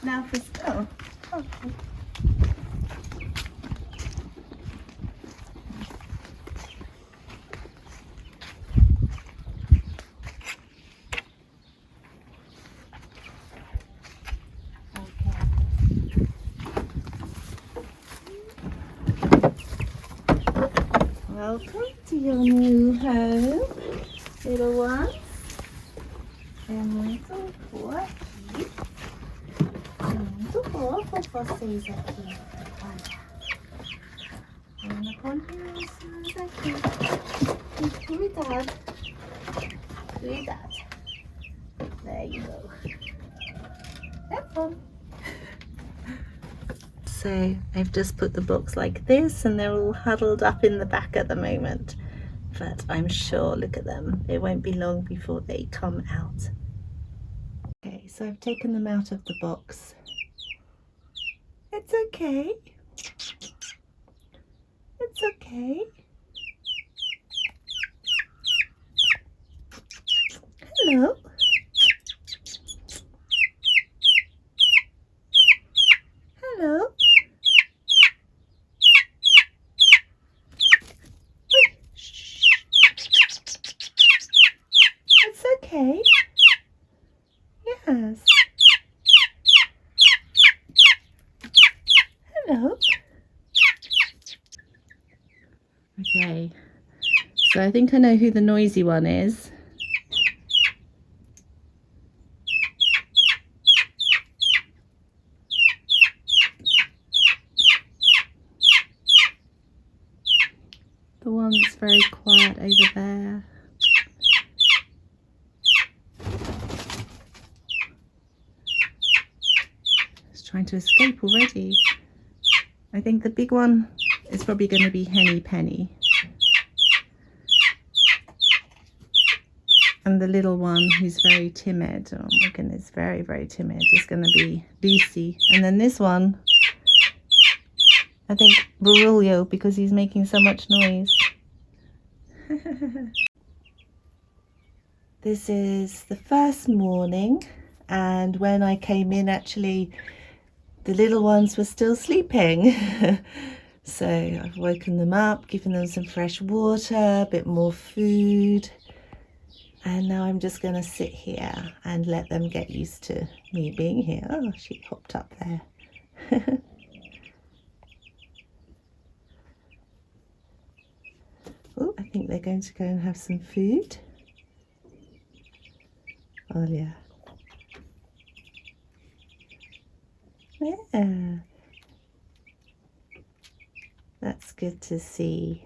Now for oh, okay. Welcome to your new home, little ones. É muito boa aqui. Muito boa com vocês aqui. Olha. Ana com crianças aqui. E cuidado. Cuidado. There you go. Have fun. So I've just put the books like this and they're all huddled up in the back at the moment. But I'm sure, look at them, it won't be long before they come out. Okay, so I've taken them out of the box. It's okay. It's okay. Hello. Hello. It's okay. Yes. Hello. Okay. So I think I know who the noisy one is. The one that's very quiet over there. It's trying to escape already. I think the big one is probably going to be Henny Penny. And the little one who's very timid, oh my goodness, very, very timid, is going to be Lucy. And then this one, I think Barulio, because he's making so much noise. This is the first morning, and when I came in, actually, the little ones were still sleeping. So I've woken them up, given them some fresh water, a bit more food. And now I'm just going to sit here and let them get used to me being here. Oh, she hopped up there. Oh, I think they're going to go and have some food. Oh, yeah. Yeah. That's good to see.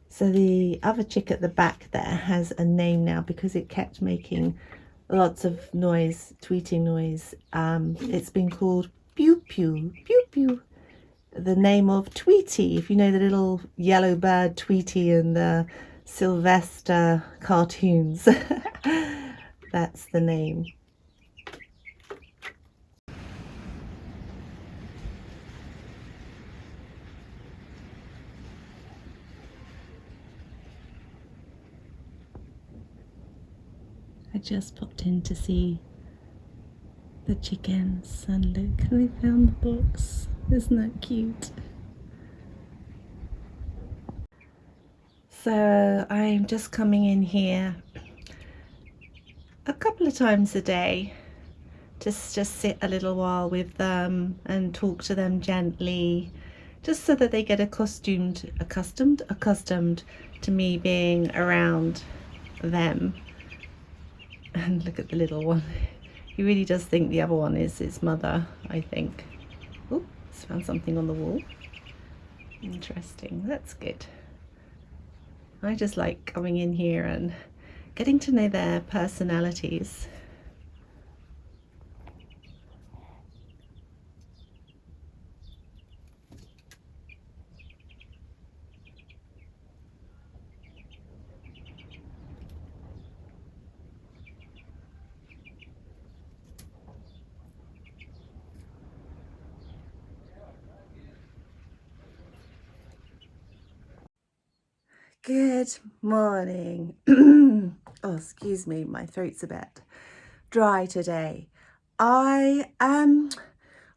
So the other chick at the back there has a name now because it kept making lots of noise, tweeting noise. It's been called Pew Pew, Pew Pew. The name of Tweety, if you know the little yellow bird Tweety in the Sylvester cartoons. That's the name. I just popped in to see the chickens and look, they found the box. Isn't that cute? So I'm just coming in here a couple of times a day, just sit a little while with them and talk to them gently, just so that they get accustomed to me being around them. And look at the little one. He really does think the other one is his mother, I think. Oh, he's found something on the wall. Interesting, that's good. I just like coming in here and getting to know their personalities. Good morning. Oh, excuse me, my throat's a bit dry today. I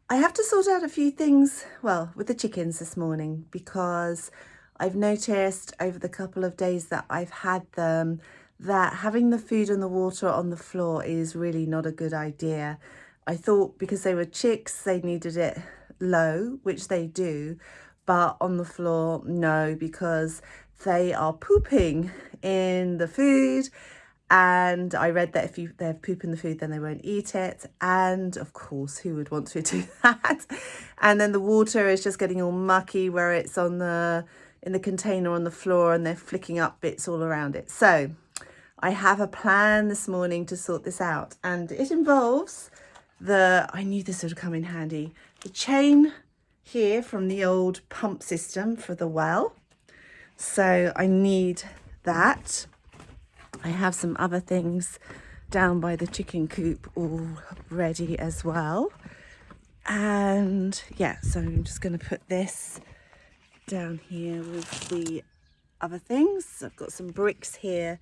have to sort out a few things, well, with the chickens this morning, because I've noticed over the couple of days that I've had them that having the food and the water on the floor is really not a good idea. I thought because they were chicks, they needed it low, which they do, but on the floor, no, because they are pooping in the food. And I read that if they have poop in the food, then they won't eat it. And of course, who would want to do that? And then the water is just getting all mucky where it's in the container on the floor, and they're flicking up bits all around it. So I have a plan this morning to sort this out, and it involves I knew this would come in handy, the chain here from the old pump system for the well. So I need that. I have some other things down by the chicken coop all ready as well. And yeah, so I'm just going to put this down here with the other things. I've got some bricks here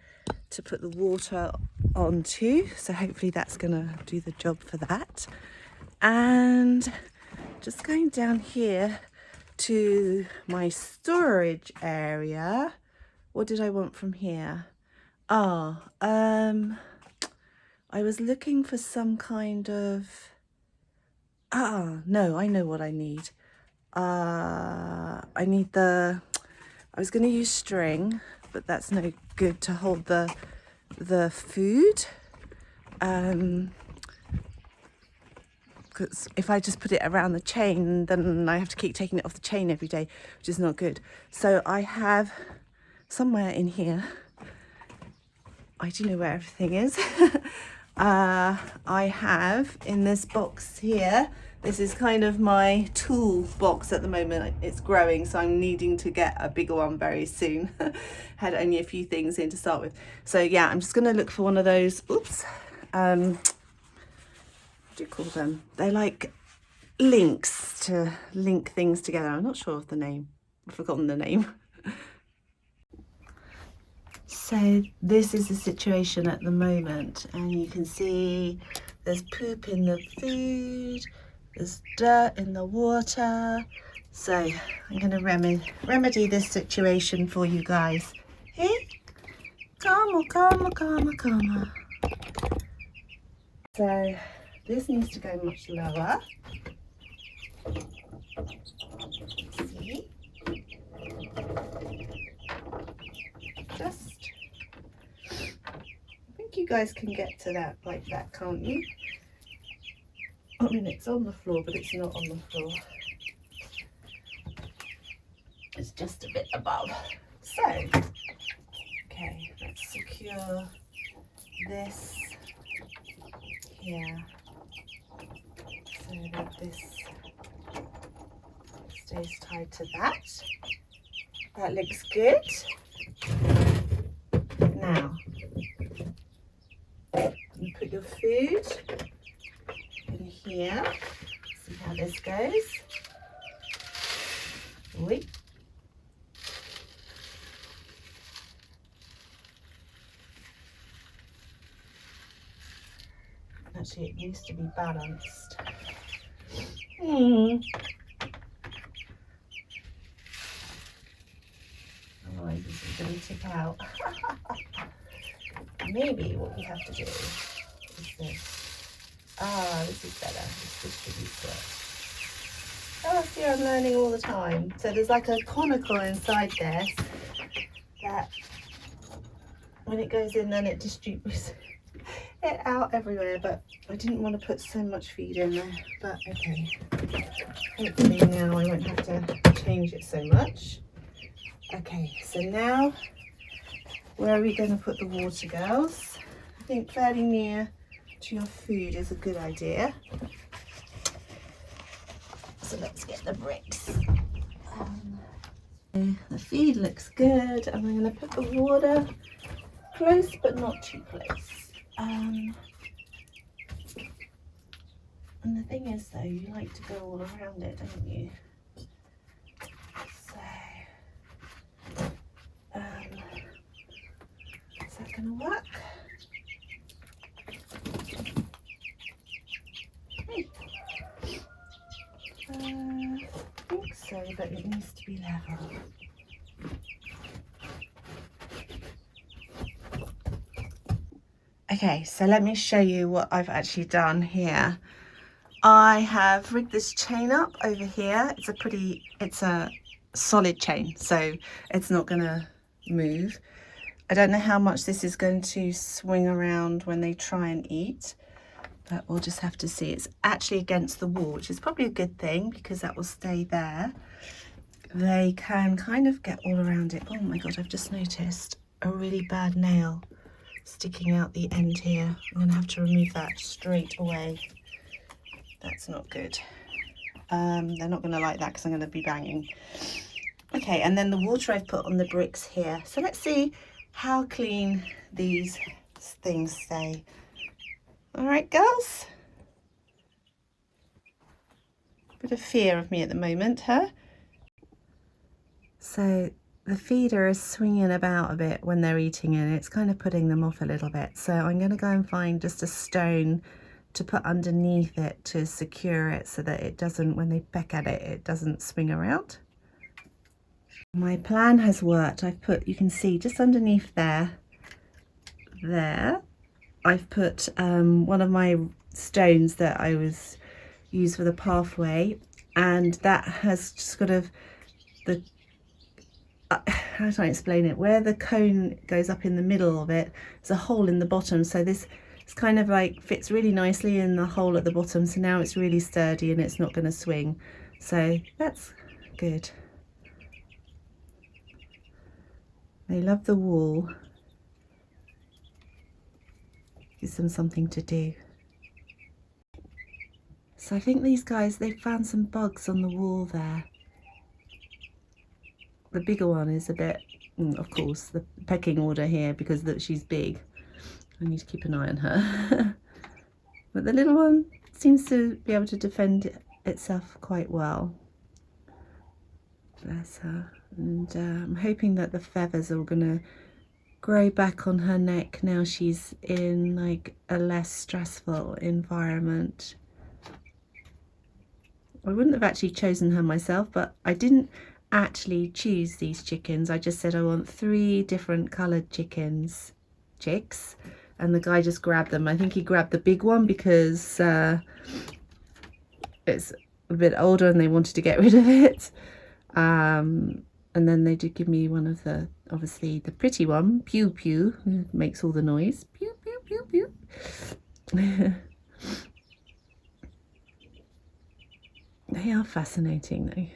to put the water onto, so hopefully that's going to do the job for that. And just going down here to my storage area. What did I want from here? I was looking for some kind of, no, I know what I need. I was going to use string, but that's no good to hold the food. Because if I just put it around the chain, then I have to keep taking it off the chain every day, which is not good. So I have somewhere in here, I do know where everything is. I have in this box here, this is kind of my tool box at the moment. It's growing, so I'm needing to get a bigger one very soon. Had only a few things in to start with. So yeah, I'm just going to look for one of those. Oops. What do you call them? They're like links to link things together. I'm not sure of the name. I've forgotten the name. So this is the situation at the moment, and you can see there's poop in the food, there's dirt in the water. So I'm going to remedy this situation for you guys. Hey, come on. So this needs to go much lower. See? I think you guys can get to that like that, can't you? I mean, it's on the floor, but it's not on the floor. It's just a bit above. So, okay, let's secure this here so that this stays tied to that. That looks good. Now, you put your food in here. See how this goes. Wait. Actually, it needs to be balanced. Otherwise, this is going to tip out. Maybe what we have to do is this. This is better. This distributes it. Oh, see, I'm learning all the time. So there's like a conical inside this that when it goes in, then it distributes it out everywhere. But I didn't want to put so much feed in there. But okay. Hopefully now I won't have to change it so much. Okay, so now where are we going to put the water, girls? I think fairly near to your food is a good idea. So let's get the bricks. The feed looks good, and I'm going to put the water close but not too close. And the thing is though, you like to go all around it, don't you? So gonna work. Hey. I think so, but it needs to be level. Okay, so let me show you what I've actually done here. I have rigged this chain up over here. It's a solid chain, so it's not gonna move. I don't know how much this is going to swing around when they try and eat, but we'll just have to see. It's actually against the wall, which is probably a good thing because that will stay there. They can kind of get all around it. Oh my God, I've just noticed a really bad nail sticking out the end here. I'm gonna have to remove that straight away. That's not good. They're not gonna like that because I'm gonna be banging. Okay, and then the water I've put on the bricks here. So let's see how clean these things stay. All right, girls? Bit of fear of me at the moment, huh? So the feeder is swinging about a bit when they're eating and it's kind of putting them off a little bit. So I'm going to go and find just a stone to put underneath it to secure it so that it doesn't, when they peck at it, it doesn't swing around. My plan has worked. I've put, you can see just underneath there, I've put one of my stones that I used for the pathway, and that has sort of the how do I explain it, where the cone goes up in the middle of it, there's a hole in the bottom, so this it's kind of like fits really nicely in the hole at the bottom, so now it's really sturdy and it's not going to swing, so that's good. They love the wall. Gives them something to do. So I think these guys, they've found some bugs on the wall there. The bigger one is a bit, of course, the pecking order here because she's big. I need to keep an eye on her. But the little one seems to be able to defend itself quite well. Bless her. And I'm hoping that the feathers are going to grow back on her neck now she's in like a less stressful environment. I wouldn't have actually chosen her myself, but I didn't actually choose these chickens. I just said I want 3 different coloured chicks, and the guy just grabbed them. I think he grabbed the big one because it's a bit older and they wanted to get rid of it. And then they did give me one of the, obviously the pretty one, Pew Pew, who makes all the noise. Pew, pew, pew, pew. They are fascinating though.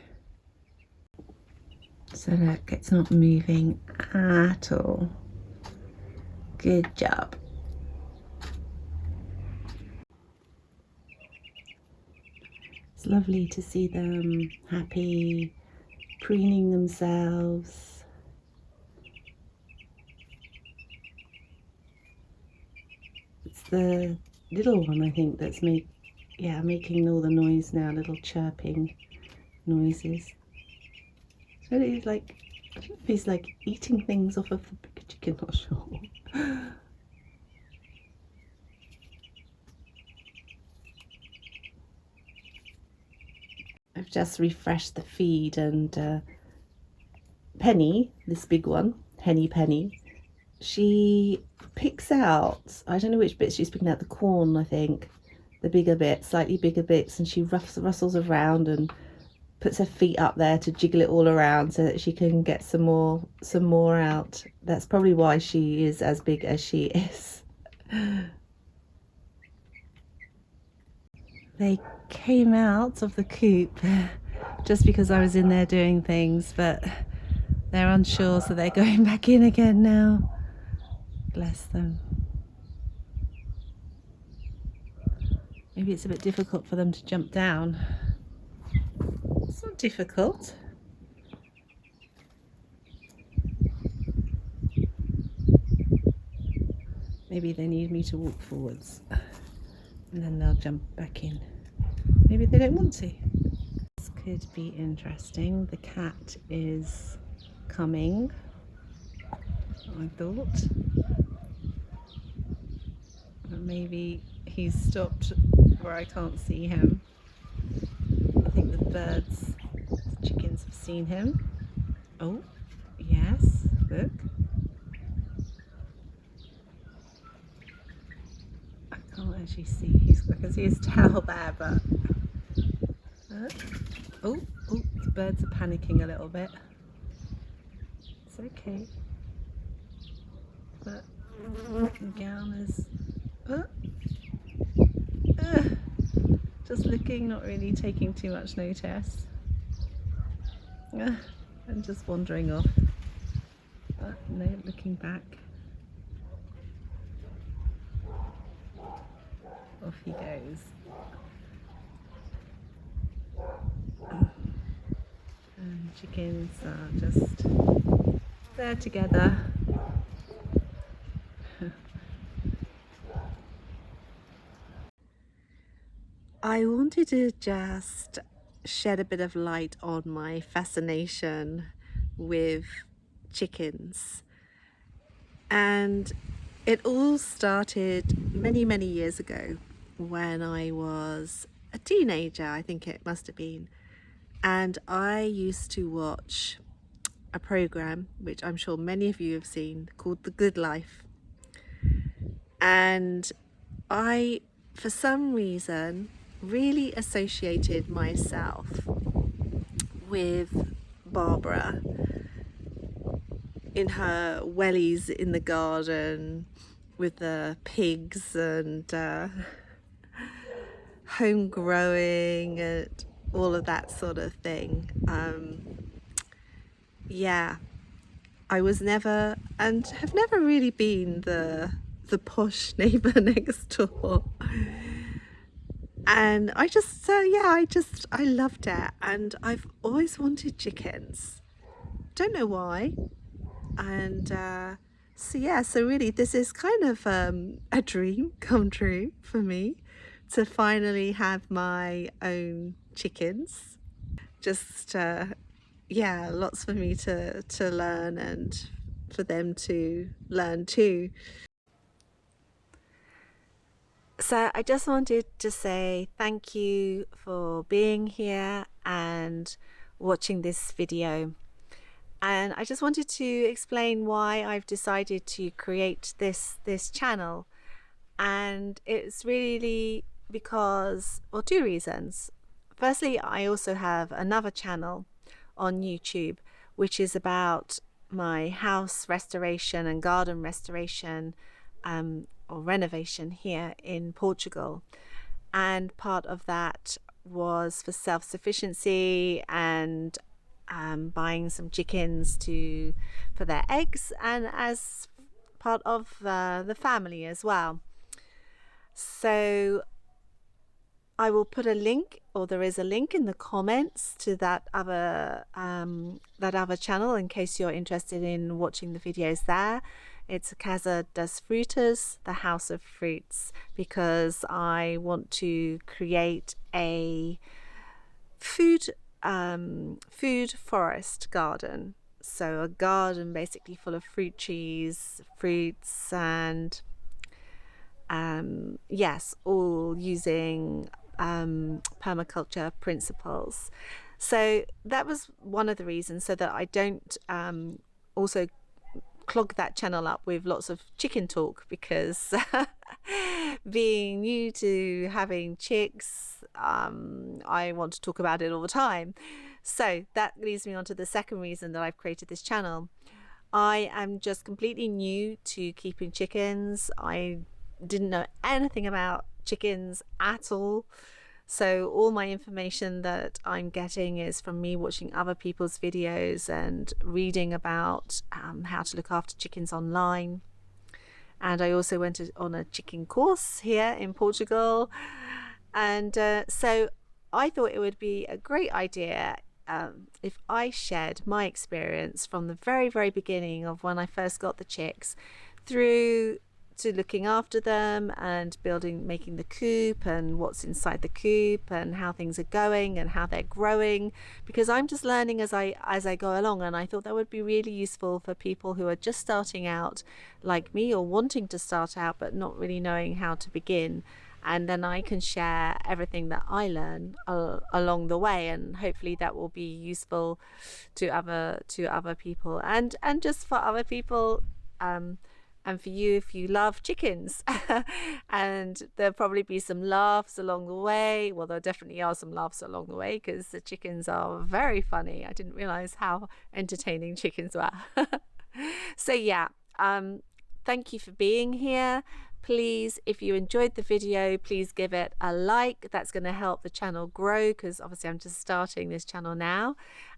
So look, it's not moving at all. Good job. It's lovely to see them happy, preening themselves. It's the little one, I think, that's making all the noise now, little chirping noises. So it's like, I don't know if he's like eating things off of the bigger chicken, not sure. I've just refreshed the feed, and Penny, this big one, Henny Penny, she picks out, I don't know which bits she's picking out, the corn, I think, the bigger bits, slightly bigger bits, and she rustles around and puts her feet up there to jiggle it all around so that she can get some more out. That's probably why she is as big as she is. They came out of the coop just because I was in there doing things, but they're unsure, so they're going back in again now. Bless them. Maybe it's a bit difficult for them to jump down. It's not difficult. Maybe they need me to walk forwards and then they'll jump back in. Maybe they don't want to. This could be interesting. The cat is coming, I thought. But maybe he's stopped where I can't see him. I think the birds, the chickens have seen him. Oh, yes, look. I can't actually see. I can see his tail there, but oh, the birds are panicking a little bit. It's okay. But Gown is just looking, not really taking too much notice, and just wandering off. But no, looking back. Off he goes. And chickens are just there together. I wanted to just shed a bit of light on my fascination with chickens. And it all started many years ago when I was a teenager, I think it must have been. And I used to watch a program, which I'm sure many of you have seen, called The Good Life. And I, for some reason, really associated myself with Barbara in her wellies in the garden with the pigs and home growing and all of that sort of thing. Yeah, I was never and have never really been the posh neighbor next door. And I just, I loved it. And I've always wanted chickens. Don't know why. And so really this is kind of a dream come true for me, to finally have my own chickens. Just lots for me to learn and for them to learn too. So I just wanted to say thank you for being here and watching this video. And I just wanted to explain why I've decided to create this channel. And it's really because, well, two reasons. Firstly, I also have another channel on YouTube, which is about my house restoration and garden restoration or renovation here in Portugal. And part of that was for self-sufficiency and buying some chickens for their eggs, and as part of the family as well. So I will put a link, or there is a link in the comments to that other channel in case you're interested in watching the videos there. It's Casa das Frutas, the House of Fruits, because I want to create a food forest garden. So a garden basically full of fruit trees, fruits, and yes, all using permaculture principles. So that was one of the reasons, so that I don't also clog that channel up with lots of chicken talk, because being new to having chicks, I want to talk about it all the time. So that leads me on to the second reason that I've created this channel. I am just completely new to keeping chickens. I didn't know anything about chickens at all. So all my information that I'm getting is from me watching other people's videos and reading about how to look after chickens online. And I also went on a chicken course here in Portugal. And so I thought it would be a great idea if I shared my experience from the very beginning of when I first got the chicks through looking after them and making the coop and what's inside the coop and how things are going and how they're growing, because I'm just learning as I go along, and I thought that would be really useful for people who are just starting out like me, or wanting to start out but not really knowing how to begin. And then I can share everything that I learn along the way, and hopefully that will be useful to other people, and just for other people, and for you if you love chickens. And there'll probably be some laughs along the way. Well, there definitely are some laughs along the way, because the chickens are very funny. I didn't realize how entertaining chickens were. So yeah, thank you for being here. Please, if you enjoyed the video, please give it a like. That's going to help the channel grow, because obviously I'm just starting this channel now.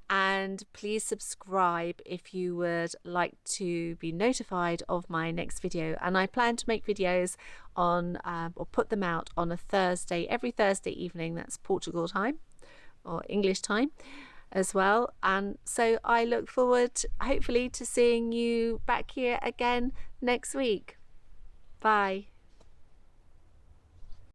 And please subscribe if you would like to be notified of my next video. And I plan to make videos on or put them out on a Thursday, every Thursday evening. That's Portugal time or English time as well. And so I look forward hopefully to seeing you back here again next week. Bye.